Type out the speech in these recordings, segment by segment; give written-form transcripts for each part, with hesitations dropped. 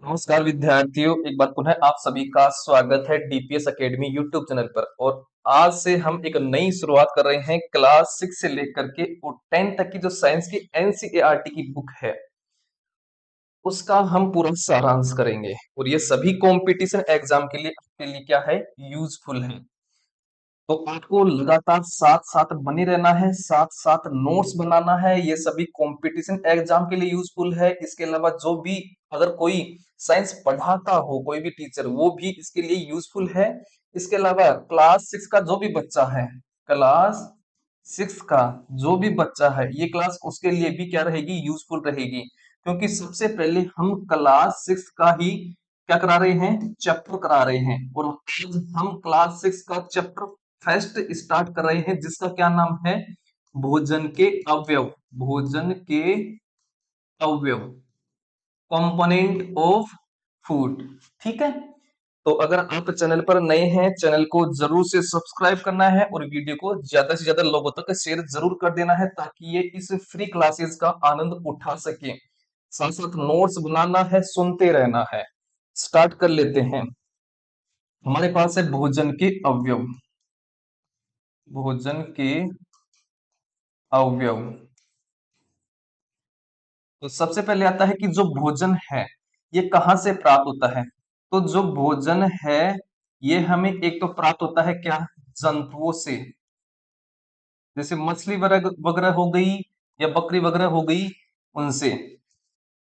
नमस्कार विद्यार्थियों, एक बार पुनः आप सभी का स्वागत है डीपीएस एकेडमी यूट्यूब चैनल पर। और आज से हम एक नई शुरुआत कर रहे हैं क्लास 6 से लेकर के और 10 तक की जो साइंस की एनसीईआरटी की बुक है उसका हम पूरा सारांश करेंगे। और ये सभी कंपटीशन एग्जाम के लिए आपके लिए क्या है, यूजफुल है। तो आपको लगातार साथ साथ बने रहना है, साथ साथ नोट्स बनाना है। ये सभी कंपटीशन एग्जाम के लिए यूजफुल है। इसके अलावा जो भी अगर कोई साइंस पढ़ाता हो, कोई भी टीचर, वो भी इसके लिए यूजफुल है। इसके अलावा क्लास 6 का जो भी बच्चा है, क्लास 6 का जो भी बच्चा है, ये क्लास उसके लिए भी क्या रहेगी, यूजफुल रहेगी। क्योंकि सबसे पहले हम क्लास 6 का ही क्या करा रहे हैं, चैप्टर करा रहे हैं। और आज हम क्लास 6 का चैप्टर फर्स्ट स्टार्ट कर रहे हैं, जिसका क्या नाम है, भोजन के अवयव। भोजन के अवयव, कंपोनेंट ऑफ फूड। ठीक है। तो अगर आप चैनल पर नए हैं, चैनल को जरूर से सब्सक्राइब करना है और वीडियो को ज्यादा से ज्यादा लोगों तक शेयर जरूर कर देना है, ताकि ये इस फ्री क्लासेस का आनंद उठा सके। साथ साथ नोट्स बनाना है, सुनते रहना है। स्टार्ट कर लेते हैं। हमारे पास है भोजन के अवयव। भोजन के अवयव। तो सबसे पहले आता है कि जो भोजन है ये कहाँ से प्राप्त होता है। तो जो भोजन है ये हमें एक तो प्राप्त होता है क्या, जंतुओं से। जैसे मछली वगैरह वगैरह हो गई या बकरी वगैरह हो गई, उनसे।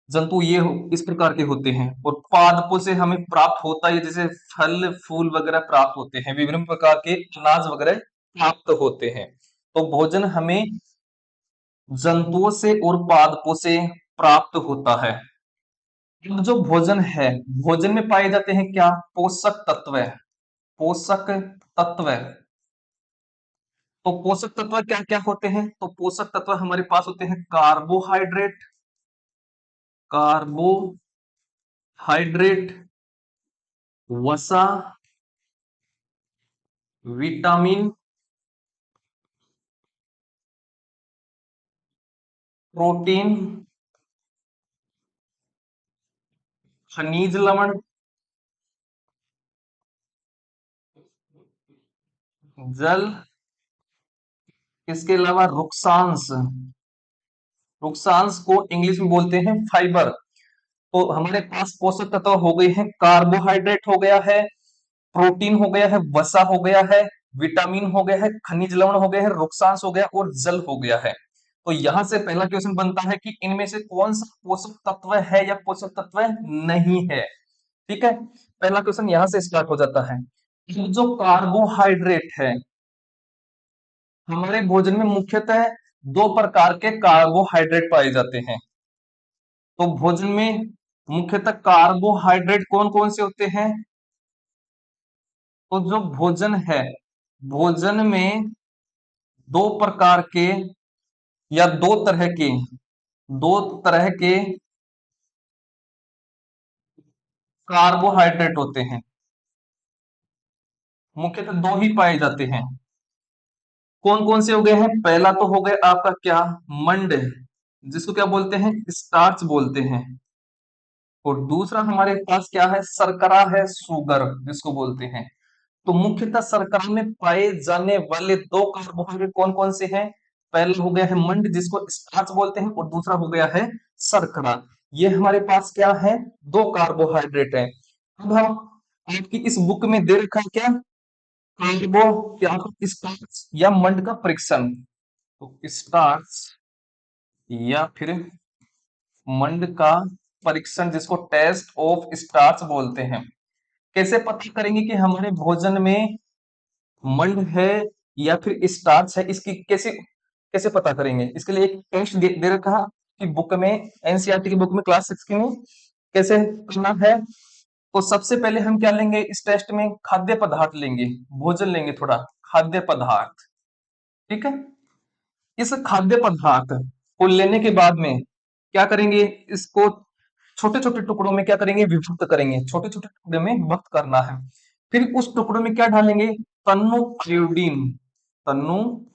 जंतु ये इस प्रकार के होते हैं। और पादपों से हमें प्राप्त होता है, जैसे फल फूल वगैरह प्राप्त होते हैं, विभिन्न प्रकार के अनाज वगैरह प्राप्त होते हैं। तो भोजन हमें जंतुओं से और पादपों से प्राप्त होता है। अब जो भोजन है, भोजन में पाए जाते हैं क्या, पोषक तत्व। पोषक तत्व। तो पोषक तत्व क्या क्या होते हैं, तो पोषक तत्व हमारे पास होते हैं कार्बोहाइड्रेट। कार्बोहाइड्रेट, वसा, विटामिन, प्रोटीन, खनिज लवण, जल। इसके अलावा रुक्षांश। रुक्षांश को इंग्लिश में बोलते हैं फाइबर। तो हमारे पास पोषक तत्व हो गए हैं, कार्बोहाइड्रेट हो गया है, प्रोटीन हो गया है, वसा हो गया है, विटामिन हो गया है, खनिज लवण हो गया है, रुक्षांश हो गया और जल हो गया है। तो यहां से पहला क्वेश्चन बनता है कि इनमें से कौन सा पोषक तत्व है या पोषक तत्व नहीं है। ठीक है। पहला क्वेश्चन यहां से स्टार्ट हो जाता है। जो कार्बोहाइड्रेट है, हमारे भोजन में मुख्यतः दो प्रकार के कार्बोहाइड्रेट पाए जाते हैं। तो भोजन में मुख्यतः कार्बोहाइड्रेट कौन कौन से होते हैं। तो जो भोजन है, भोजन में दो प्रकार के या दो तरह के कार्बोहाइड्रेट होते हैं। मुख्यतः दो ही पाए जाते हैं। कौन कौन से हो गए हैं, पहला तो हो गया आपका क्या, मंड, जिसको क्या बोलते हैं, स्टार्च बोलते हैं। और दूसरा हमारे पास क्या है, शर्करा है, शुगर जिसको बोलते हैं। तो मुख्यतः शर्करा में पाए जाने वाले दो कार्बोहाइड्रेट कौन कौन से हैं। पहला हो गया है मंड, जिसको स्टार्च बोलते हैं, और दूसरा हो गया है शर्करा। ये हमारे पास क्या है, दो कार्बोहाइड्रेट है। अब हम आपकी इस बुक में दे रखा है क्या, कार्बो क्या, स्टार्च या मंड का परीक्षण। तो स्टार्च या फिर मंड का परीक्षण, जिसको टेस्ट ऑफ स्टार्च बोलते हैं। कैसे पता करेंगे कि हमारे भोजन में मंड है या फिर स्टार्च है, इसकी कैसे कैसे पता करेंगे। इसके लिए एक टेस्ट दे रखा कि बुक में, एनसीईआरटी की बुक में, क्लास 6 की में कैसे करना है। तो सबसे पहले हम क्या लेंगे इस टेस्ट में, खाद्य पदार्थ लेंगे, भोजन लेंगे थोड़ा, खाद्य पदार्थ। ठीक है। इस खाद्य पदार्थ को लेने के बाद में क्या करेंगे, इसको छोटे छोटे टुकड़ों में क्या करेंगे, विभक्त करेंगे, छोटे छोटे टुकड़े में विभक्त करना है। फिर उस टुकड़ों में क्या डालेंगे, तन्नु आयोडीन। तन्नु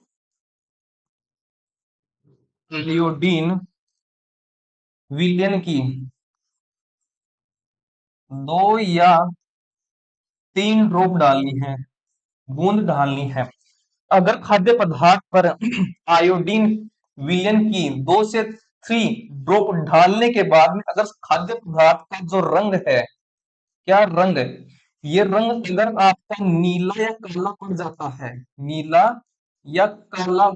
आयोडीन विलयन की 2 या 3 ड्रॉप डालनी है, बूंद डालनी है। अगर खाद्य पदार्थ पर आयोडीन विलयन की 2 से 3 ड्रॉप डालने के बाद में अगर खाद्य पदार्थ का जो रंग है, क्या रंग है, ये रंग अगर आपका नीला या काला पड़ जाता है, नीला या काला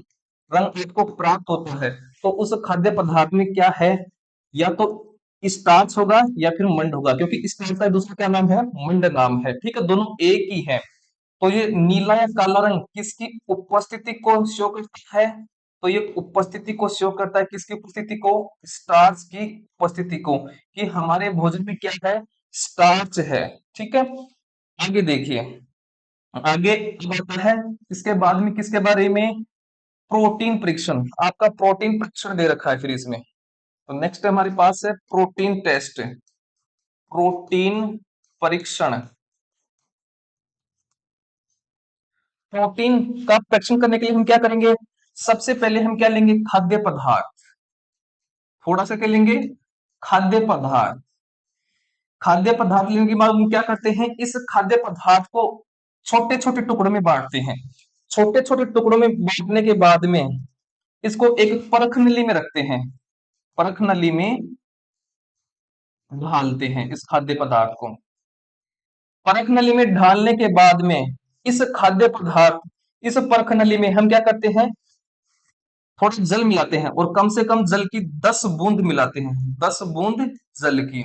रंग आपको प्राप्त होता है, तो उस खाद्य पदार्थ में क्या है, या तो स्टार्च होगा या फिर मंड होगा, क्योंकि स्टार्च का दूसरा क्या नाम है, मंड नाम है। ठीक है, दोनों एक ही है। तो ये नीला या काला रंग किसकी उपस्थिति को शो करता है, तो ये उपस्थिति को शो करता है, किसकी उपस्थिति को, स्टार्च की उपस्थिति को, कि हमारे भोजन में क्या है, स्टार्च है। ठीक है, आगे देखिए, आगे अब आता है इसके बाद में किसके बारे में, प्रोटीन परीक्षण। आपका प्रोटीन परीक्षण दे रखा है फिर इसमें, तो नेक्स्ट हमारे पास है प्रोटीन टेस्ट, प्रोटीन परीक्षण। प्रोटीन का परीक्षण करने के लिए हम क्या करेंगे, सबसे पहले हम क्या लेंगे, खाद्य पदार्थ, थोड़ा सा क्या लेंगे, खाद्य पदार्थ। खाद्य पदार्थ लेने के बाद हम क्या करते हैं, इस खाद्य पदार्थ को छोटे छोटे टुकड़ों में बांटते हैं। छोटे छोटे टुकड़ों में बांटने के बाद में इसको एक परख नली में रखते हैं, परख नली में ढालते हैं इस खाद्य पदार्थ को। परख नली में ढालने के बाद में इस खाद्य पदार्थ, इस परख नली में हम क्या करते हैं, थोड़ा जल मिलाते हैं, और कम से कम जल की 10 बूंद मिलाते हैं, 10 बूंद जल की।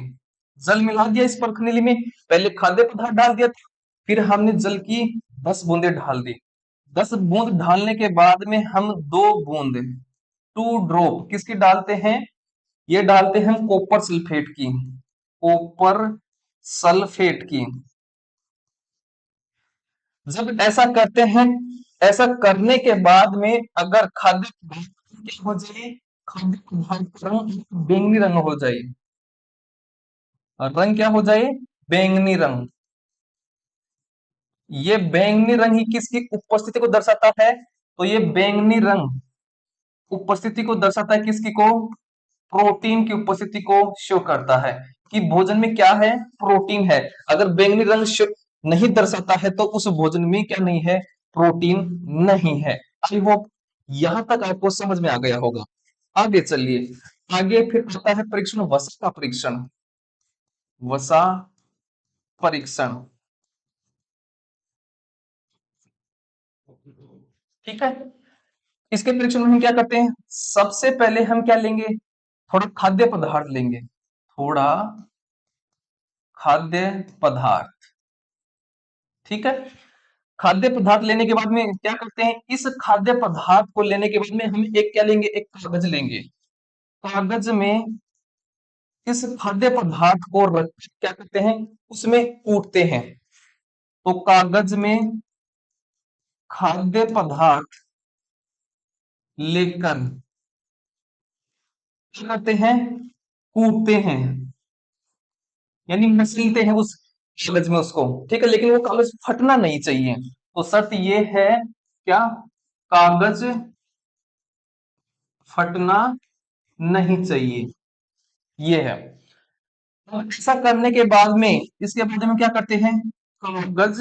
जल मिला दिया इस परखनीली में, पहले खाद्य पदार्थ डाल दिया था, फिर हमने जल की 10 बूंदे ढाल दी। 10 बूंद ढालने के बाद में हम 2 बूंद, 2 ड्रॉप किसकी डालते हैं, ये डालते हैं कॉपर सल्फेट की, कॉपर सल्फेट की। जब ऐसा करते हैं, ऐसा करने के बाद में अगर खाद्य पदार्थ क्या हो जाए, खाद्य पदार्थ का रंग बैंगनी रंग हो जाए, और रंग क्या हो जाए, बैंगनी रंग। ये बैंगनी रंग ही किसकी उपस्थिति को दर्शाता है, तो ये बैंगनी रंग उपस्थिति को दर्शाता है, किसकी को, प्रोटीन की उपस्थिति को शो करता है, कि भोजन में क्या है, प्रोटीन है। अगर बैंगनी रंग नहीं दर्शाता है तो उस भोजन में क्या नहीं है, प्रोटीन नहीं है। आई होप यहां तक आपको समझ में आ गया होगा। आगे चलिए, आगे फिर आता है परीक्षण, वसा का परीक्षण, वसा परीक्षण। ठीक है, इसके परीक्षण में हम क्या करते हैं, सबसे पहले हम क्या लेंगे, थोड़ा खाद्य पदार्थ लेंगे, थोड़ा खाद्य पदार्थ। ठीक है, खाद्य पदार्थ लेने के बाद में क्या करते हैं, इस खाद्य पदार्थ को लेने के बाद में हम एक क्या लेंगे, एक कागज लेंगे। कागज में इस खाद्य पदार्थ को रख क्या करते हैं, उसमें कूटते हैं। तो कागज में खाद्य पदार्थ लेकर क्या करते हैं, कूटते हैं, यानी मसलते हैं उस कागज में उसको। ठीक है, लेकिन वो कागज फटना नहीं चाहिए, तो शर्त ये है क्या, कागज फटना नहीं चाहिए, ये है। अब ऐसा करने के बाद में इसके बाद में क्या करते हैं, कागज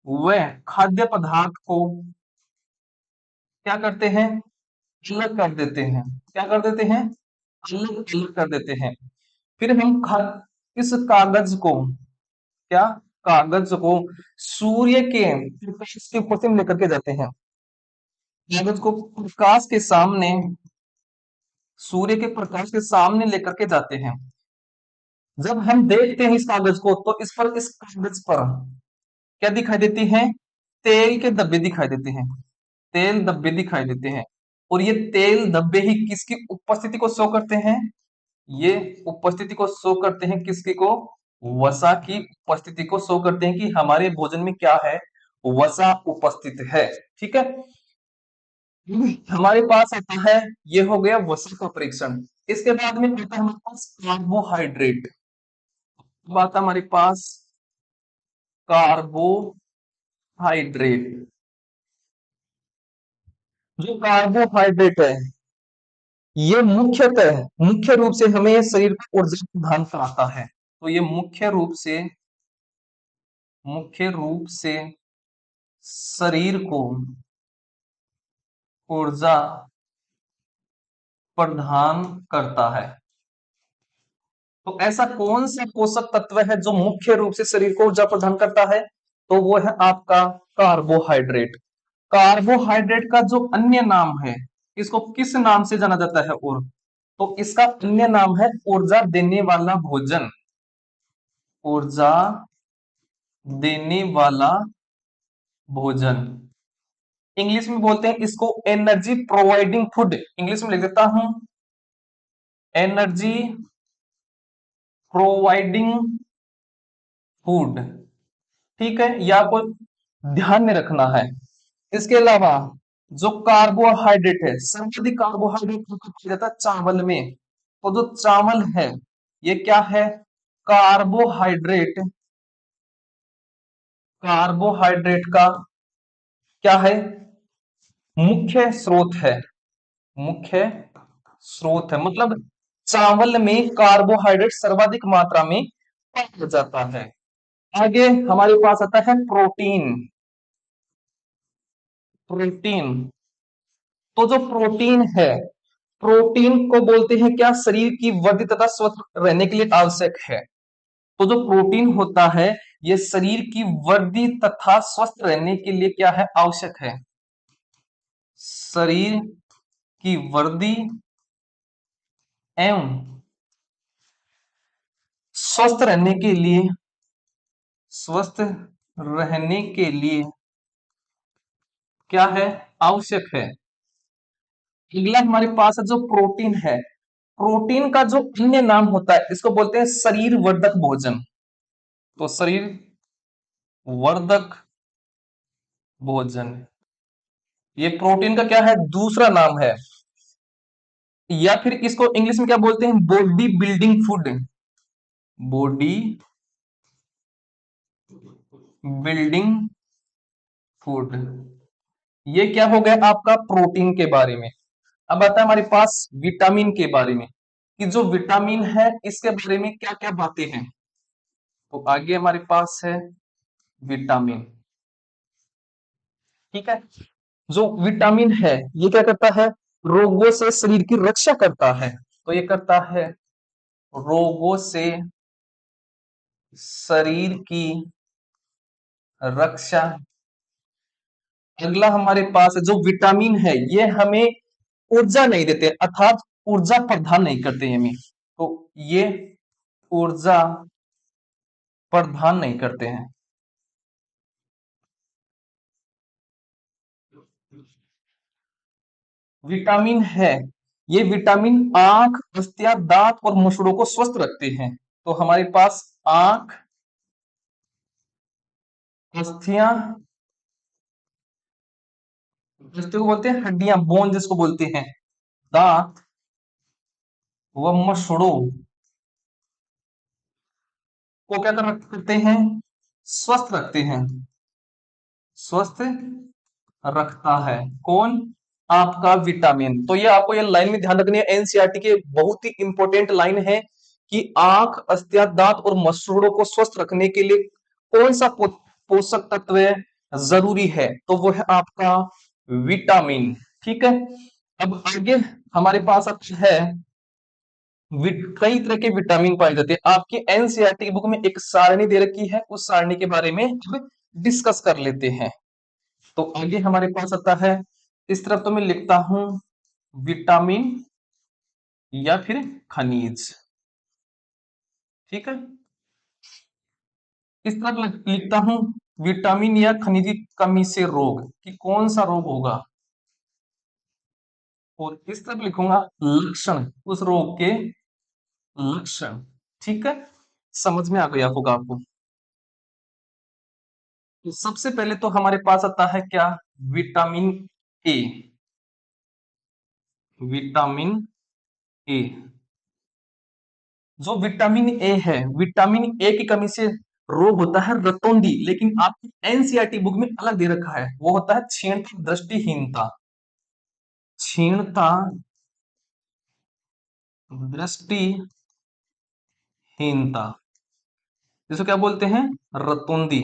व खाद्य पदार्थ को क्या करते हैं, अलग कर देते हैं। क्या कर देते हैं, अलग अलग कर देते हैं। फिर हम इस कागज को क्या, कागज को सूर्य के प्रकाश के ऊपर से हम लेकर के जाते हैं। कागज को प्रकाश के सामने, सूर्य के प्रकाश के सामने लेकर के जाते हैं। जब हम देखते हैं इस कागज को, तो इस कागज पर क्या दिखाई देती है, तेल के धब्बे दिखाई देते हैं, तेल धब्बे दिखाई देते हैं। और ये तेल धब्बे ही किसकी उपस्थिति को शो करते हैं, ये उपस्थिति को शो करते हैं, किसकी को, वसा की उपस्थिति को शो करते हैं, कि हमारे भोजन में क्या है, वसा उपस्थित है। ठीक है, हमारे पास आता है, ये हो गया वसा का परीक्षण। इसके बाद में आता है हमारे पास कार्बोहाइड्रेट। अब आता है हमारे पास कार्बोहाइड्रेट। जो कार्बोहाइड्रेट है, ये मुख्य रूप से हमें शरीर को ऊर्जा प्रदान कराता है। तो ये मुख्य रूप से शरीर को ऊर्जा प्रदान करता है। तो ऐसा कौन सा पोषक तत्व है जो मुख्य रूप से शरीर को ऊर्जा प्रदान करता है? तो वो है आपका कार्बोहाइड्रेट। कार्बोहाइड्रेट का जो अन्य नाम है, इसको किस नाम से जाना जाता है? और तो इसका अन्य नाम है ऊर्जा देने वाला भोजन। ऊर्जा देने वाला भोजन, इंग्लिश में बोलते हैं इसको एनर्जी प्रोवाइडिंग फूड। इंग्लिश में लिख देता हूं, एनर्जी प्रोवाइडिंग फूड। ठीक है, या आपको ध्यान में रखना है। इसके अलावा जो कार्बोहाइड्रेट है, सर्वाधिक कार्बोहाइड्रेट पाया जाता है चावल में। तो जो चावल है ये क्या है? कार्बोहाइड्रेट, कार्बोहाइड्रेट का क्या है? मुख्य स्रोत है। मुख्य स्रोत है मतलब चावल में कार्बोहाइड्रेट सर्वाधिक मात्रा में पाया जाता है। आगे हमारे पास आता है प्रोटीन। प्रोटीन, तो जो प्रोटीन है, प्रोटीन को बोलते हैं क्या? शरीर की वृद्धि तथा स्वस्थ रहने के लिए आवश्यक है। तो जो प्रोटीन होता है ये शरीर की वृद्धि तथा स्वस्थ रहने के लिए क्या है? आवश्यक है। शरीर की वृद्धि एवं स्वस्थ रहने के लिए, स्वस्थ रहने के लिए क्या है? आवश्यक है। अगला हमारे पास जो प्रोटीन है, प्रोटीन का जो अन्य नाम होता है इसको बोलते हैं शरीर वर्धक भोजन। तो शरीर वर्धक भोजन, ये प्रोटीन का क्या है? दूसरा नाम है। या फिर इसको इंग्लिश में क्या बोलते हैं? Body building food. Body building food, ये क्या हो गया आपका प्रोटीन के बारे में। अब आता है हमारे पास विटामिन के बारे में, कि जो विटामिन है इसके बारे में क्या क्या बातें हैं। तो आगे हमारे पास है विटामिन। ठीक है, जो विटामिन है ये क्या करता है? रोगों से शरीर की रक्षा करता है। तो ये करता है रोगों से शरीर की रक्षा। अगला हमारे पास जो विटामिन है ये हमें ऊर्जा नहीं देते, अर्थात ऊर्जा प्रदान नहीं करते हमें। तो ये ऊर्जा प्रदान नहीं करते हैं। विटामिन है, ये विटामिन आंख, अस्थियां, दांत और मुसड़ों को स्वस्थ रखते हैं। तो हमारे पास आंख, अस्थियां, अस्थियों को बोलते हैं हड्डियां, बोन जिसको बोलते हैं, दांत व मसड़ों को क्या करते हैं? स्वस्थ रखते हैं। स्वस्थ रखता है कौन? आपका विटामिन। तो ये आपको ये लाइन में ध्यान रखनी है, एनसीईआरटी के बहुत ही इंपॉर्टेंट लाइन है कि आंख, अस्थियां, दांत और मसूड़ों को स्वस्थ रखने के लिए कौन सा पोषक तत्व जरूरी है? तो वो है आपका विटामिन। ठीक है, अब आगे हमारे पास अब है कई तरह के विटामिन पाए जाते हैं। आपकी एनसीईआरटी की बुक में एक सारणी दे रखी है, उस सारणी के बारे में डिस्कस कर लेते हैं। तो आगे हमारे पास आता है, इस तरफ तो मैं लिखता हूं विटामिन या फिर खनिज। ठीक है, इस तरफ लिखता हूं विटामिन या खनिज की कमी से रोग, कि कौन सा रोग होगा। और इस तरफ लिखूंगा लक्षण, उस रोग के लक्षण। ठीक है, समझ में आ गया होगा आपको। तो सबसे पहले तो हमारे पास आता है क्या? Vitamin A. विटामिन ए, जो विटामिन ए है, विटामिन ए की कमी से रोग होता है रतौंधी, लेकिन आपकी एनसीईआरटी बुक में अलग दे रखा है, वो होता है क्षीणता, दृष्टिहीनता। क्षीणता, दृष्टिहीनता। जिसको क्या बोलते हैं? रतुंदी,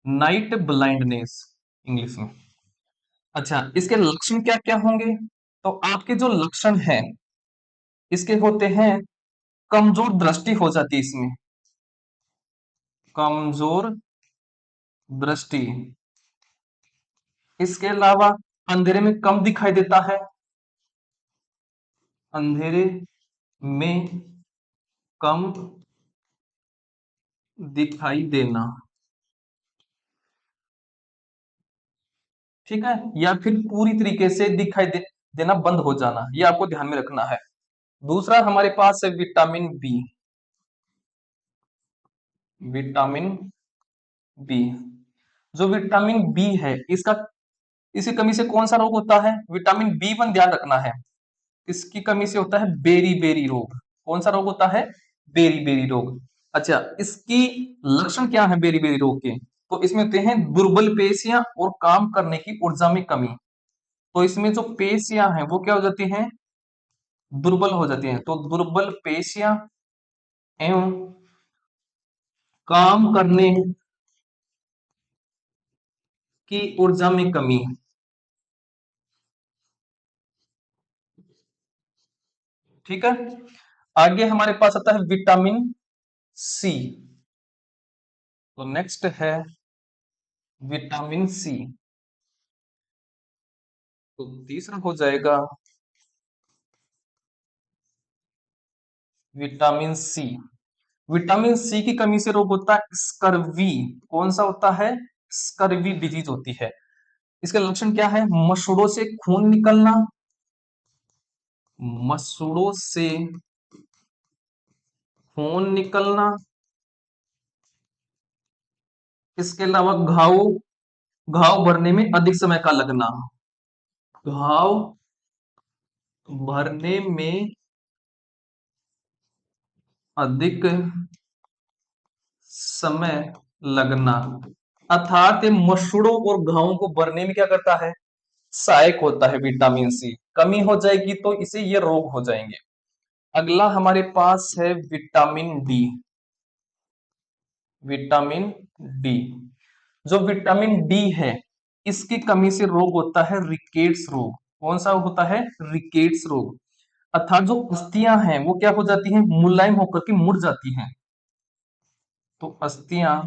नाइट ब्लाइंडनेस इंग्लिश में। अच्छा, इसके लक्षण क्या क्या होंगे? तो आपके जो लक्षण हैं इसके होते हैं, कमजोर दृष्टि हो जाती है इसमें, कमजोर दृष्टि। इसके अलावा अंधेरे में कम दिखाई देता है, अंधेरे में कम दिखाई देना, ठीक है, या फिर पूरी तरीके से देना बंद हो जाना, ये आपको ध्यान में रखना है। दूसरा हमारे पास है विटामिन बी, विटामिन बी। जो विटामिन बी है इसका, इसकी कमी से कौन सा रोग होता है? विटामिन बी वन ध्यान रखना है, इसकी कमी से होता है बेरी बेरी रोग। कौन सा रोग होता है? बेरी बेरी रोग। अच्छा, इसकी लक्षण क्या है बेरी बेरी रोग के? तो इसमें होते हैं दुर्बल पेशियां और काम करने की ऊर्जा में कमी। तो इसमें जो पेशियां हैं वो क्या हो जाती हैं? दुर्बल हो जाती हैं। तो दुर्बल पेशियां एवं काम करने की ऊर्जा में कमी। ठीक है, आगे हमारे पास आता है विटामिन सी। तो नेक्स्ट है विटामिन सी। तो तीसरा हो जाएगा विटामिन सी। विटामिन सी की कमी से रोग होता है स्कर्वी। कौन सा होता है? स्कर्वी डिजीज होती है। इसके लक्षण क्या है? मसूड़ों से खून निकलना, मसूड़ों से खून निकलना। इसके अलावा घाव, घाव भरने में अधिक समय का लगना, घाव भरने में अधिक समय लगना। अर्थात ये मसूड़ों और घावों को भरने में क्या करता है? सहायक होता है विटामिन सी। कमी हो जाएगी तो इसे ये रोग हो जाएंगे। अगला हमारे पास है विटामिन डी, विटामिन डी। जो विटामिन डी है इसकी कमी से रोग होता है रिकेट्स रोग। कौन सा होता है? रिकेट्स रोग। अर्थात जो अस्थियां हैं वो क्या हो जाती हैं? मुलायम होकर के मुड़ जाती हैं। तो अस्थियां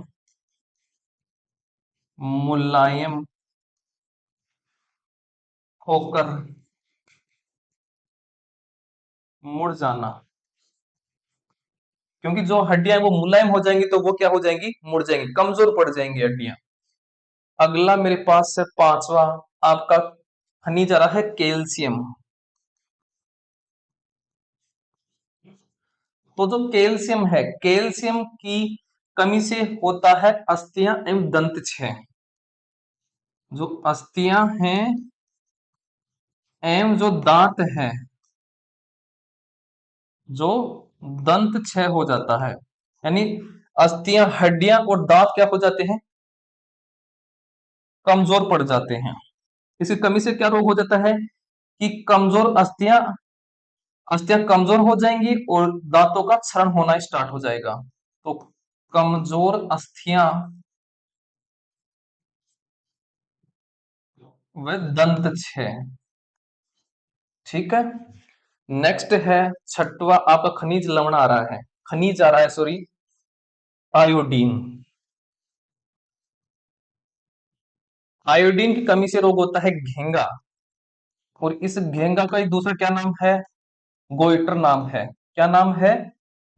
मुलायम होकर मुड़ जाना, क्योंकि जो हड्डियां वो मुलायम हो जाएंगी तो वो क्या हो जाएंगी? मुड़ जाएंगी, कमजोर पड़ जाएंगी हड्डियां। अगला मेरे पास है पांचवा आपका खनिज आ रहा है कैल्शियम। तो जो कैल्शियम है, कैल्शियम की कमी से होता है अस्थियां एवं दंत क्षय। जो अस्थियां हैं एवं जो दांत है, जो दंत क्षय हो जाता है, यानी अस्थियां, हड्डियां और दांत क्या हो जाते हैं? कमजोर पड़ जाते हैं। इसकी कमी से क्या रोग हो जाता है? कि कमजोर अस्थियां, अस्थियां कमजोर हो जाएंगी और दांतों का क्षरण होना स्टार्ट हो जाएगा। तो कमजोर अस्थियां व दंत क्षय। ठीक है, नेक्स्ट है छठवा आपका खनिज लवण आ रहा है, खनिज आ रहा है, सॉरी, आयोडीन। आयोडीन की कमी से रोग होता है घेंगा। और इस घेंगा का एक दूसरा क्या नाम है? गोइटर नाम है। क्या नाम है?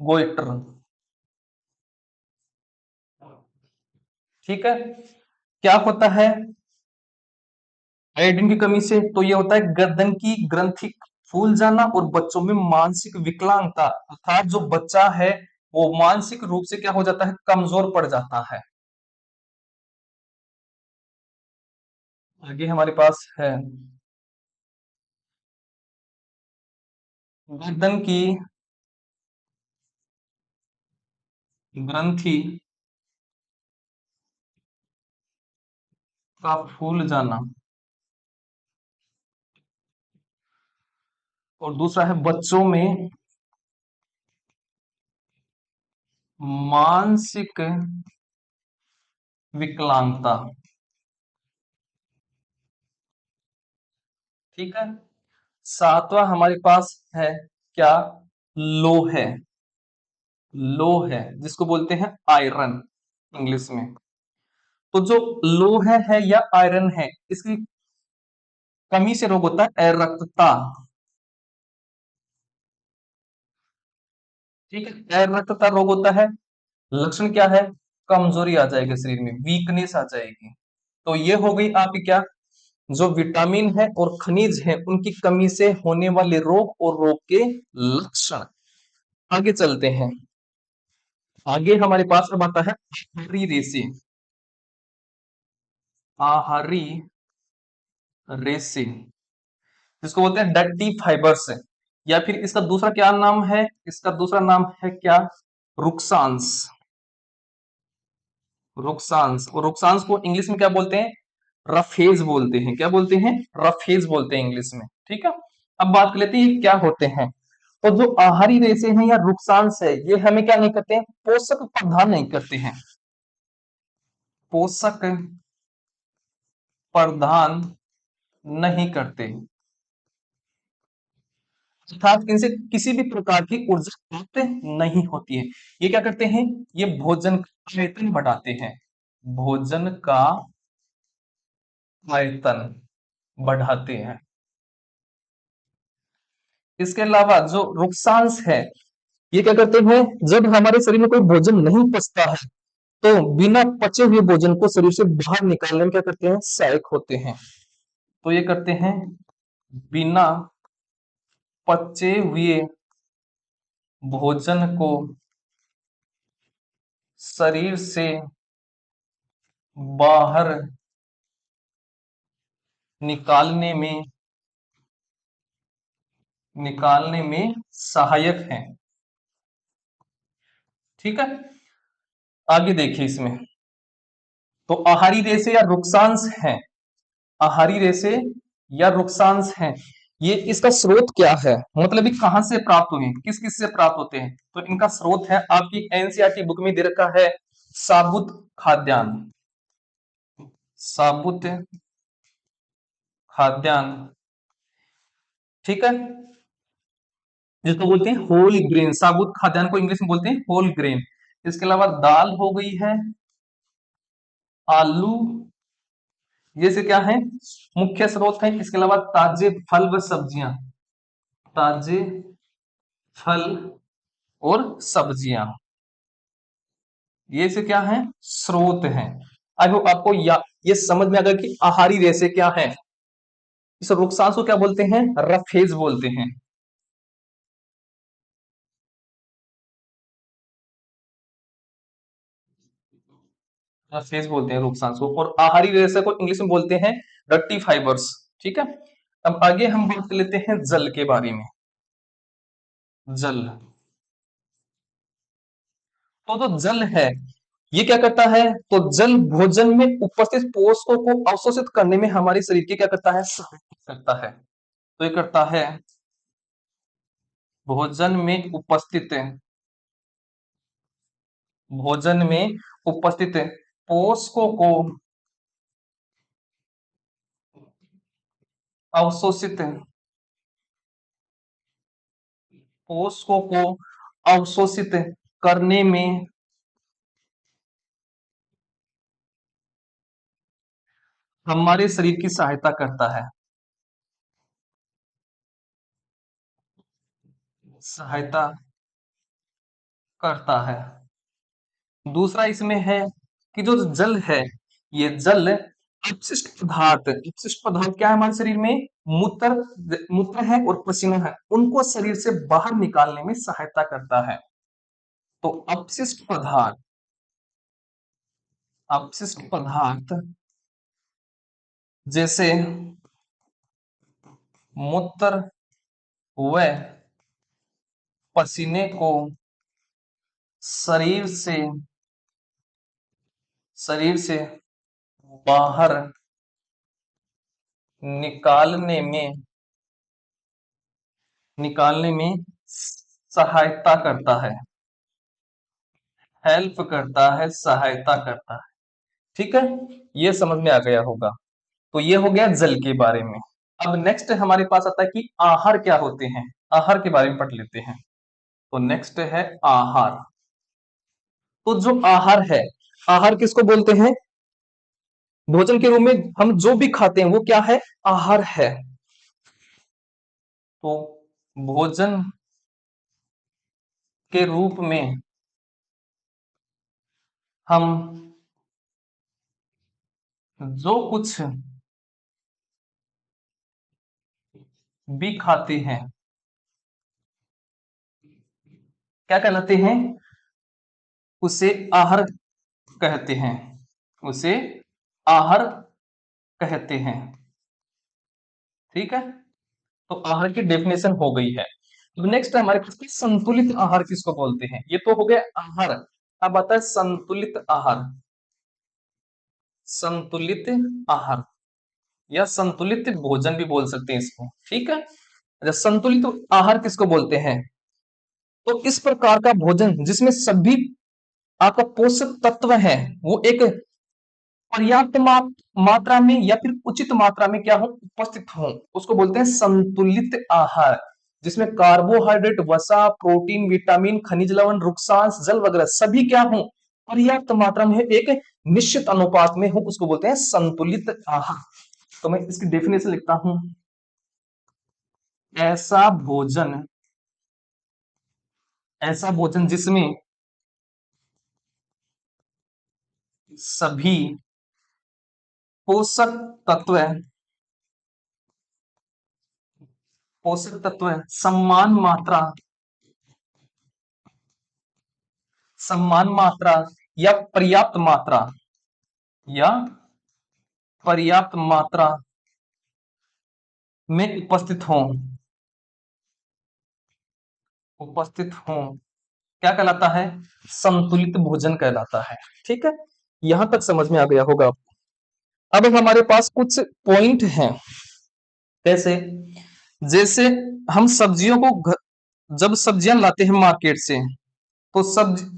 गोइटर। ठीक है, क्या होता है आयोडीन की कमी से? तो ये होता है गर्दन की ग्रंथि फूल जाना और बच्चों में मानसिक विकलांगता। अर्थात जो बच्चा है वो मानसिक रूप से क्या हो जाता है? कमजोर पड़ जाता है। आगे हमारे पास है गर्दन की ग्रंथि का फूल जाना। और दूसरा है बच्चों में मानसिक विकलांगता। ठीक है। सातवां हमारे पास है क्या? लोह है। लोह है जिसको बोलते हैं आयरन इंग्लिश में। तो जो लोह है या आयरन है, इसकी कमी से रोग होता है अरक्तता। ठीक है, अरक्तता रोग होता है। लक्षण क्या है? कमजोरी आ जाएगी शरीर में, वीकनेस आ जाएगी। तो ये हो गई आपकी क्या, जो विटामिन है और खनिज है उनकी कमी से होने वाले रोग और रोग के लक्षण। आगे चलते हैं। आगे हमारे पास अब आता है आहारी रेशे। आहारी रेशे जिसको बोलते हैं डर्टी फाइबर्स, या फिर इसका दूसरा क्या नाम है? इसका दूसरा नाम है क्या? रुक्सांस। रुक्सांस, और रुक्सांस को इंग्लिश में क्या बोलते हैं? रफेज बोलते हैं। क्या बोलते हैं? रफेज बोलते हैं इंग्लिश में। ठीक है। अब बात कर लेते हैं ये क्या होते हैं। तो जो आहारी रेशे हैं या रुक्सांस है, ये हमें क्या नहीं करते हैं? पोषक प्रदान नहीं करते हैं। पोषक प्रदान नहीं करते, अर्थात इनसे किसी भी प्रकार की ऊर्जा प्राप्त नहीं होती है। ये क्या करते हैं? ये भोजन का आयतन बढ़ाते हैं। भोजन का आयतन बढ़ाते हैं। इसके अलावा जो रुक्सांस है, ये क्या करते हैं? जब हमारे शरीर में कोई भोजन नहीं पचता है, तो बिना पचे हुए भोजन को शरीर से बाहर निकालने में क्या करते हैं? सहायक होते हैं। तो ये करते हैं बिना पचे हुए भोजन को शरीर से बाहर निकालने में सहायक हैं। ठीक है। आगे देखिए इसमें। तो आहारी रेशे या रुक्सांस हैं, आहारी रेशे या रुक्सांस हैं, ये इसका स्रोत क्या है? मतलब ये कहां से प्राप्त हुए, किस किस से प्राप्त होते हैं? तो इनका स्रोत है आपकी एनसीईआरटी बुक में दे रखा है, साबुत खाद्यान्न। साबुत खाद्यान्न। ठीक है, जिसको बोलते हैं होल ग्रेन। साबुत खाद्यान्न को इंग्लिश में बोलते हैं होल ग्रेन। इसके अलावा दाल हो गई है, आलू, ये से क्या है? मुख्य स्रोत है। इसके अलावा ताजे फल व सब्जियां, ताजे फल और सब्जियां, ये से क्या है? स्रोत है। आई होप आपको ये समझ में आ गया कि आहारी रेशे क्या है। इस रुकसांस को क्या बोलते हैं? रफेज बोलते हैं। रफेज बोलते हैं रुकसांस को, और आहारी रेशे को इंग्लिश में बोलते हैं डर्टी फाइबर्स। ठीक है। अब आगे हम बात कर लेते हैं जल के बारे में। जल। तो जो जल है, ये क्या करता है? तो जल भोजन में उपस्थित पोषकों को अवशोषित करने में हमारे शरीर के क्या करता है? सहायता करता है। तो ये करता है भोजन में उपस्थित, भोजन में उपस्थित पोषकों को अवशोषित, पोषकों को अवशोषित करने में हमारे शरीर की सहायता करता है। सहायता करता है। दूसरा इसमें है कि जो जल है, ये जल अपशिष्ट पदार्थ, अपशिष्ट पदार्थ क्या है हमारे शरीर में? मूत्र, मूत्र है और पसीना है, उनको शरीर से बाहर निकालने में सहायता करता है। तो अपशिष्ट पदार्थ, अपशिष्ट पदार्थ जैसे मूत्र व पसीने को शरीर से, शरीर से बाहर निकालने में, निकालने में सहायता करता है। हेल्प करता है, सहायता करता है। ठीक है, ये समझ में आ गया होगा। तो ये हो गया जल के बारे में। अब नेक्स्ट हमारे पास आता है कि आहार क्या होते हैं। आहार के बारे में पढ़ लेते हैं। तो नेक्स्ट है आहार। तो जो आहार है, आहार किसको बोलते हैं? भोजन के रूप में हम जो भी खाते हैं वो क्या है? आहार है। तो भोजन के रूप में हम जो कुछ भी खाते हैं क्या कहलाते हैं? उसे आहार कहते हैं। उसे आहार कहते हैं। ठीक है, तो आहार की डेफिनेशन हो गई है। अब नेक्स्ट हमारे पास कि संतुलित आहार किसको बोलते हैं। ये तो हो गया आहार। अब आता है संतुलित आहार। संतुलित आहार या संतुलित भोजन भी बोल सकते हैं इसको। ठीक है, अच्छा संतुलित आहार किसको बोलते हैं? तो इस प्रकार का भोजन जिसमें सभी आपका पोषक तत्व है वो एक पर्याप्त मात्रा में या फिर उचित मात्रा में क्या हो, उपस्थित हो, उसको बोलते हैं संतुलित आहार। जिसमें कार्बोहाइड्रेट, वसा, प्रोटीन, विटामिन, खनिज लवण, रुक्षांश, जल वगैरह सभी क्या हो, पर्याप्त मात्रा में एक निश्चित अनुपात में हो, उसको बोलते हैं संतुलित आहार। तो मैं इसकी डेफिनेशन लिखता हूं। ऐसा भोजन, ऐसा भोजन जिसमें सभी पोषक तत्व, पोषक तत्व समान मात्रा, समान मात्रा या पर्याप्त मात्रा, या पर्याप्त मात्रा में उपस्थित हों, उपस्थित हों, क्या कहलाता है? संतुलित भोजन कहलाता है। ठीक है, यहां तक समझ में आ गया होगा आपको। अब हमारे पास कुछ पॉइंट हैं। कैसे? जैसे हम सब्जियों को जब सब्जियां लाते हैं मार्केट से, तो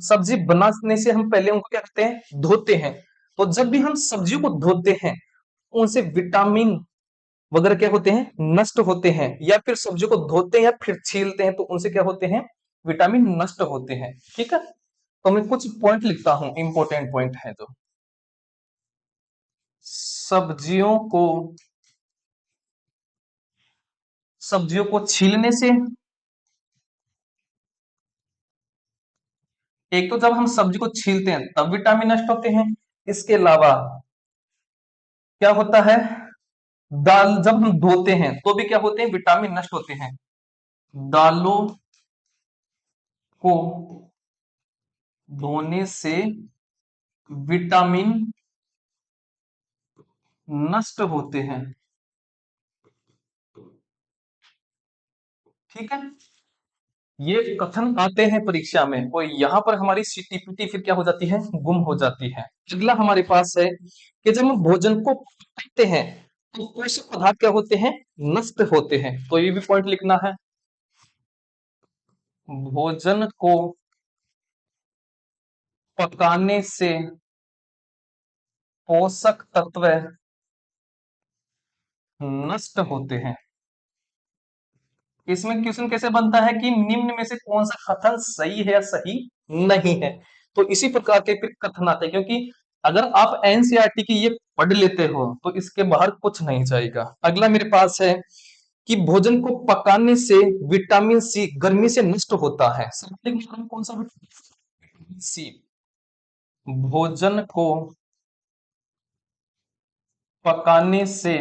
सब्जी बनाने से हम पहले उनको क्या करते हैं? धोते हैं। तो जब भी हम सब्जियों को धोते हैं उनसे विटामिन वगैरह क्या होते हैं? नष्ट होते हैं। या फिर सब्जियों को धोते हैं या फिर छीलते हैं तो उनसे क्या होते हैं? विटामिन नष्ट होते हैं। ठीक है, तो मैं कुछ पॉइंट लिखता हूं, इंपॉर्टेंट पॉइंट है जो सब्जियों को, सब्जियों को छीलने से, एक तो जब हम सब्जी को छीलते हैं तब विटामिन नष्ट होते हैं। इसके अलावा क्या होता है? दाल जब हम धोते हैं तो भी क्या होते हैं? विटामिन नष्ट होते हैं। दालों को धोने से विटामिन नष्ट होते हैं। ठीक है, ये कथन आते हैं परीक्षा में और यहाँ पर हमारी सीटीपीटी फिर क्या हो जाती है? गुम हो जाती है। अगला हमारे पास है कि जब हम भोजन को पकाते हैं तो पोषक पदार्थ क्या होते हैं? नष्ट होते हैं। तो ये भी पॉइंट लिखना है। भोजन को पकाने से पोषक तत्व नष्ट होते हैं। इसमें क्वेश्चन कैसे बनता है कि निम्न में से कौन सा कथन सही है या सही नहीं है। तो इसी प्रकार के फिर कथन आते हैं, क्योंकि अगर आप एनसीईआरटी की ये पढ़ लेते हो तो इसके बाहर कुछ नहीं जाएगा। अगला मेरे पास है कि भोजन को पकाने से विटामिन सी गर्मी से नष्ट होता है। सर्वाधिक मात्रा में कौन सा विटामिन सी? भोजन को पकाने से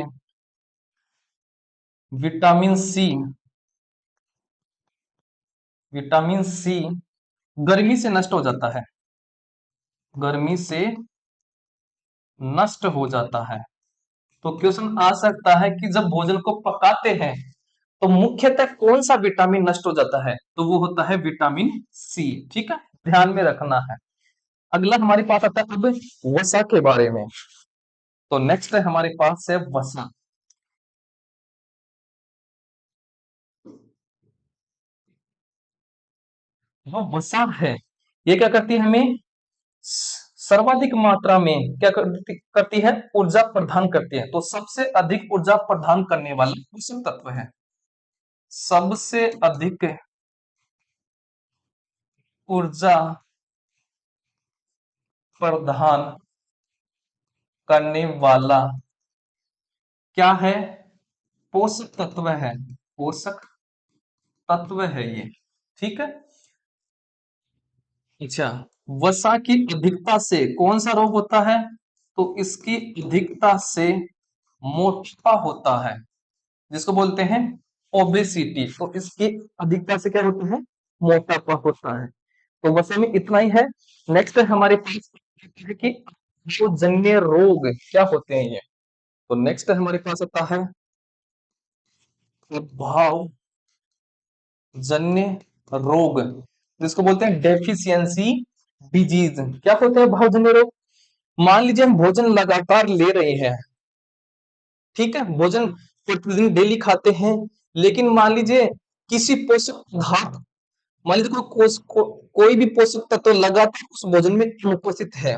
विटामिन सी, विटामिन सी गर्मी से नष्ट हो जाता है, गर्मी से नष्ट हो जाता है। तो क्वेश्चन आ सकता है कि जब भोजन को पकाते हैं तो मुख्यतः कौन सा विटामिन नष्ट हो जाता है? तो वो होता है विटामिन सी। ठीक है, ध्यान में रखना है। अगला हमारे पास आता है अब वसा के बारे में। तो नेक्स्ट है हमारे पास है वसा। जो वसा है ये क्या करती है? हमें सर्वाधिक मात्रा में क्या करती है, ऊर्जा प्रदान करती है। तो सबसे अधिक ऊर्जा प्रदान करने वाला पोषक तत्व है, सबसे अधिक ऊर्जा प्रदान करने वाला क्या है, पोषक तत्व है, पोषक तत्व है ये। ठीक है। अच्छा, वसा की अधिकता से कौन सा रोग होता है, तो इसकी अधिकता से मोटापा होता है, जिसको बोलते हैं ओबेसिटी। तो इसकी अधिकता से क्या होता है, मोटापा होता है। तो वैसे में इतना ही है। नेक्स्ट है हमारे पास है कि जो जन्य रोग क्या होते हैं ये। तो नेक्स्ट हमारे पास आता है भाव जन्य रोग, जिसको बोलते हैं डेफिशिएंसी डिजीज। क्या होते हैं भाव जन्य रोग, मान लीजिए हम भोजन लगातार ले रहे हैं, ठीक है, भोजन प्रतिदिन डेली खाते हैं, लेकिन मान लीजिए किसी पोषक पदार्थ, मान लीजिए कोई भी पोषक तत्व लगातार उस भोजन में अनुपस्थित है।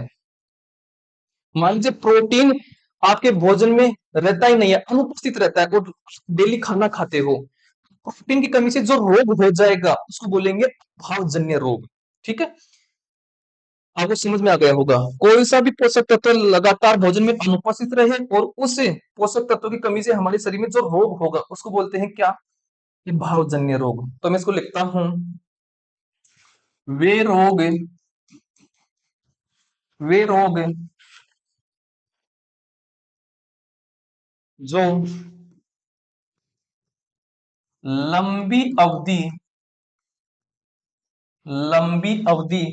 मान लीजिए प्रोटीन आपके भोजन में रहता ही नहीं है, अनुपस्थित रहता है, और डेली खाना खाते हो, प्रोटीन की कमी से जो रोग हो जाएगा उसको बोलेंगे भावजन्य रोग। ठीक है, आपको समझ में आ गया होगा। कोई सा भी पोषक तत्व लगातार भोजन में अनुपस्थित रहे और उस पोषक तत्व की कमी से हमारे शरीर में जो रोग होगा उसको बोलते हैं क्या, ये भावजन्य रोग। तो मैं इसको लिखता हूं, वे रोग, वे रोग जो लंबी अवधि, लंबी अवधि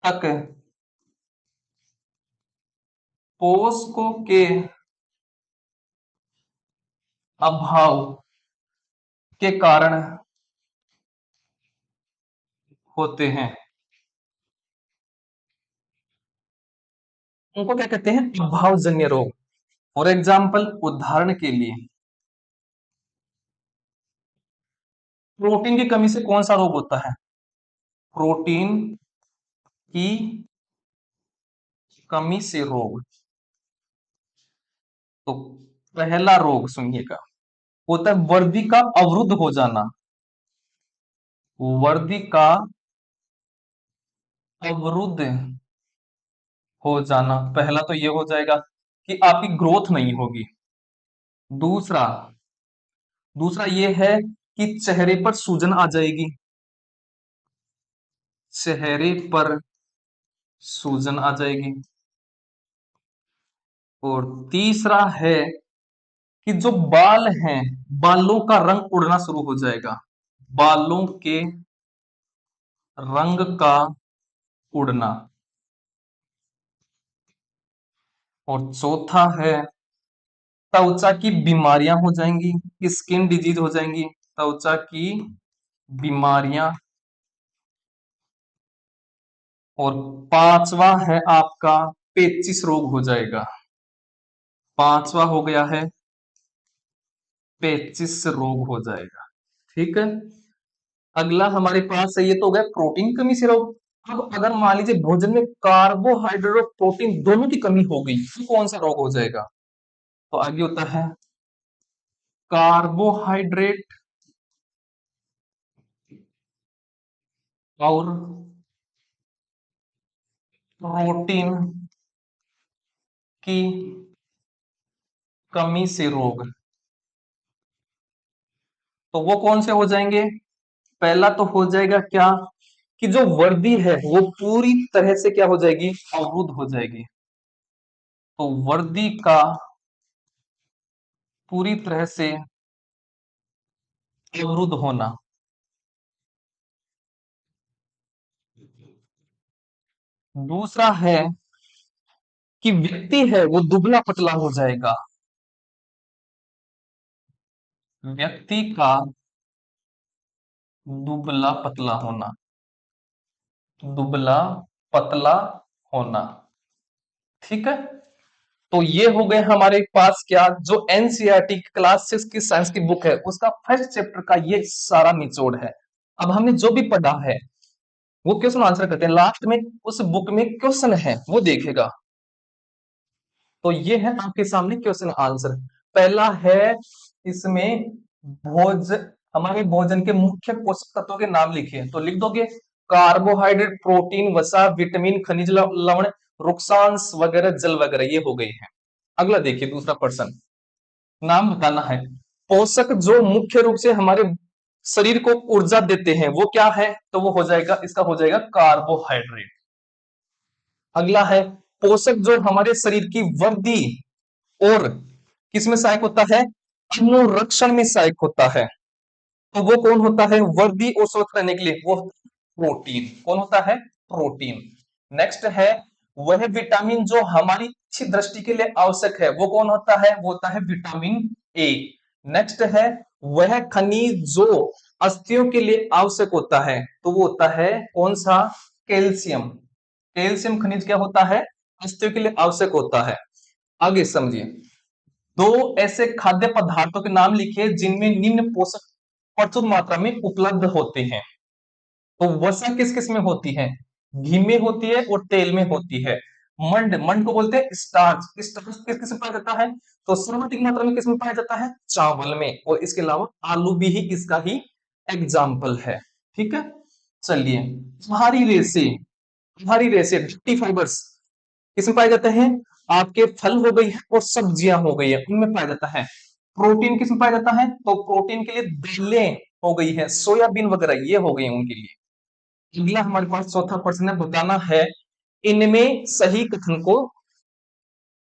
तक पोषकों के अभाव के कारण होते हैं, उनको क्या कहते हैं, अभावजन्य रोग। फॉर एग्जाम्पल, उदाहरण के लिए, प्रोटीन की कमी से कौन सा रोग होता है, प्रोटीन की कमी से रोग। तो पहला रोग सुनिएगा, होता है वर्दी का अवरुद्ध हो जाना, वर्दी का अवरुद्ध हो जाना। पहला तो ये हो जाएगा कि आपकी ग्रोथ नहीं होगी। दूसरा, दूसरा ये है कि चेहरे पर सूजन आ जाएगी, चेहरे पर सूजन आ जाएगी। और तीसरा है कि जो बाल हैं, बालों का रंग उड़ना शुरू हो जाएगा, बालों के रंग का उड़ना। और चौथा है त्वचा की बीमारियां हो जाएंगी, स्किन डिजीज हो जाएंगी, त्वचा की बीमारियां। और पांचवा है आपका पेचिश रोग हो जाएगा, पांचवा हो गया है पेचिश रोग हो जाएगा। ठीक है, अगला हमारे पास है, ये तो हो गया प्रोटीन की कमी से रोग। अब अगर मान लीजिए भोजन में कार्बोहाइड्रेट और प्रोटीन दोनों की कमी हो गई तो कौन सा रोग हो जाएगा, तो आगे होता है कार्बोहाइड्रेट और प्रोटीन की कमी से रोग। तो वो कौन से हो जाएंगे, पहला तो हो जाएगा क्या, कि जो वर्दी है वो पूरी तरह से क्या हो जाएगी, अवरुद्ध हो जाएगी। तो वर्दी का पूरी तरह से अवरुद्ध होना। दूसरा है कि व्यक्ति है वो दुबला पतला हो जाएगा, व्यक्ति का दुबला पतला होना, दुबला पतला होना। ठीक है, तो ये हो गए हमारे पास क्या, जो एनसीईआरटी क्लास 6 की साइंस की बुक है उसका फर्स्ट चैप्टर का ये सारा निचोड़ है। अब हमने जो भी पढ़ा है वो क्वेश्चन आंसर करते हैं, लास्ट में उस बुक में क्वेश्चन है वो देखेगा। तो ये है आपके सामने क्वेश्चन आंसर। पहला है इसमें भोज हमारे भोजन के मुख्य पोषक तत्वों के नाम लिखिए, तो लिख दोगे कार्बोहाइड्रेट, प्रोटीन, वसा, विटामिन, खनिज लवण, रुक्षांश वगैरह, जल वगैरह, ये हो गई है। अगला देखिए दूसरा प्रश्न, नाम बताना है। पोषक जो मुख्य रूप से हमारे शरीर को ऊर्जा देते हैं वो क्या है, तो वो हो जाएगा, इसका हो जाएगा कार्बोहाइड्रेट। अगला है पोषक जो हमारे शरीर की वृद्धि और किसमें सहायक होता है, अनुरक्षण में सहायक होता है, तो वो कौन होता है, वृद्धि और स्वस्थ रहने के लिए, वो प्रोटीन। कौन होता है, प्रोटीन। नेक्स्ट है वह विटामिन जो हमारी अच्छी दृष्टि के लिए आवश्यक है, वो कौन होता है, वो होता है विटामिन ए। नेक्स्ट है वह खनिज जो अस्थियों के लिए आवश्यक होता है, तो वो होता है कौन सा, कैल्शियम। कैल्शियम खनिज क्या होता है, अस्थियों के लिए आवश्यक होता है। आगे समझिए, दो ऐसे खाद्य पदार्थों के नाम लिखिए जिनमें निम्न पोषक प्रचुर मात्रा में उपलब्ध होते हैं। तो वसा किस किस में होती है, घी में होती है और तेल में होती है। मंड, मंड को बोलते हैं स्टार्च, स्टार्च किस किस में पाया जाता है, तो सर्वाधिक मात्रा में किस में पाया जाता है, चावल में, और इसके अलावा आलू भी ही इसका ही एग्जाम्पल है। ठीक है, चलिए भारी रेसे, भारी रेसे डटी फाइबर्स किसमें पाए जाते हैं, आपके फल हो गई है और सब्जियां हो गई है उनमें पाया जाता है। प्रोटीन किसमें पाया जाता है, तो प्रोटीन के लिए दालें हो गई है, सोयाबीन वगैरह ये हो गई उनके लिए। अगला हमारे पास चौथा प्रश्न है, बताना है इनमें सही कथन को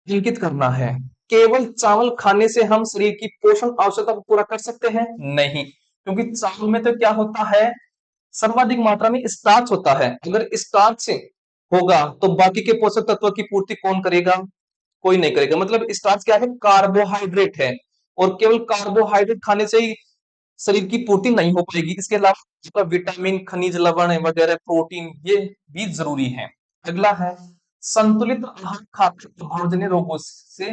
इंगित करना है। केवल चावल खाने से हम शरीर की पोषण आवश्यकता को पूरा कर सकते हैं, नहीं, क्योंकि चावल में तो क्या होता है, सर्वाधिक मात्रा में स्टार्च होता है। अगर स्टार्च होगा तो बाकी के पोषक तत्वों की पूर्ति कौन करेगा, कोई नहीं करेगा। मतलब स्टार्च क्या है, कार्बोहाइड्रेट है, और केवल कार्बोहाइड्रेट खाने से ही शरीर की पूर्ति नहीं हो पाएगी, इसके अलावा उसका विटामिन, खनिज लवण वगैरह, प्रोटीन, ये भी जरूरी है। अगला है संतुलित आहार खाकर प्रभावजन्य रोगों से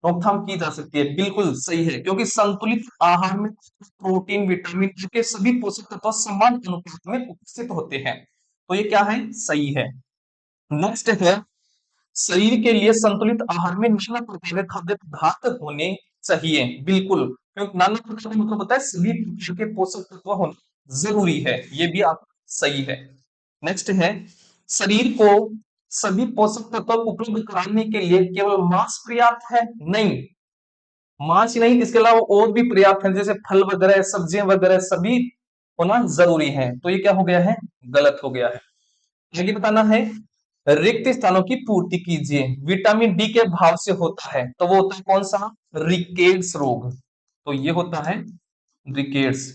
रोकथाम की जा सकती है, बिल्कुल सही है, क्योंकि संतुलित आहार में प्रोटीन, विटामिन के सभी पोषक तत्व समान अनुपात में उपस्थित होते हैं, तो ये क्या है, सही है। नेक्स्ट है शरीर के लिए संतुलित आहार में नाना प्रकार के खाद्य पदार्थ होने चाहिए, बिल्कुल, क्योंकि नाना प्रकार का मतलब होता है सभी प्रकार के पोषक तत्व होना जरूरी है, ये भी आप सही है। नेक्स्ट है शरीर को सभी पोषक तत्व उपलब्ध कराने के लिए केवल मांस पर्याप्त है, नहीं, मांस ही नहीं, इसके अलावा और भी पर्याप्त है, जैसे फल वगैरह, सब्जियां वगैरह सभी होना जरूरी है, तो ये क्या हो गया है, गलत हो गया है। आगे बताना है रिक्त स्थानों की पूर्ति कीजिए, विटामिन डी के अभाव से होता है, तो वो होता है कौन सा, रिकेट्स रोग, तो ये होता है रिकेट्स।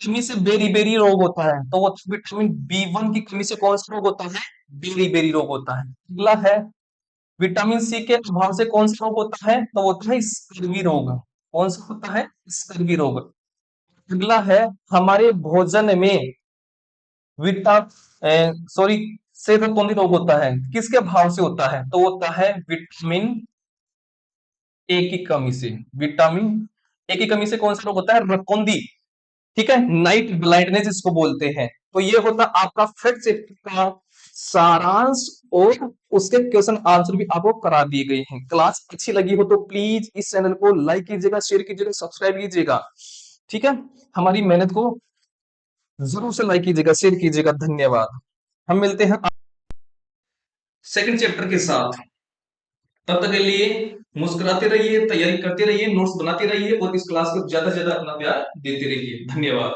कमी से बेरी बेरी रोग होता है, तो वो विटामिन बी1 की कमी से कौन सा रोग होता है, बेरी बेरी रोग होता है। अगला है विटामिन सी के अभाव से कौन सा रोग होता है, तो वो होता है स्कर्वी रोग, कौन सा होता है, स्कर्वी रोग। अगला है हमारे भोजन में विटा सॉरी सेरोटोनिन रोग होता है, किसके अभाव से होता है, तो होता है विटामिन ए की कमी से। विटामिन ए की कमी से कौन सा रोग होता है, रकोंदी, ठीक है, नाइट ब्लाइंडनेस इसको बोलते हैं। तो ये होता आपका फैक्ट चैप्टर का सारांश, और उसके क्वेश्चन आंसर भी आपको करा दिए गए हैं। क्लास अच्छी लगी हो तो प्लीज इस चैनल को लाइक कीजिएगा, शेयर कीजिएगा, सब्सक्राइब कीजिएगा, ठीक है, हमारी मेहनत को जरूर से लाइक कीजिएगा, शेयर कीजिएगा। धन्यवाद। हम मिलते हैं सेकंड चैप्टर के साथ, तब तक के लिए मुस्कुराते रहिए, तैयारी करते रहिए, नोट्स बनाते रहिए, और इस क्लास को ज्यादा से ज्यादा अपना प्यार देते रहिए। धन्यवाद।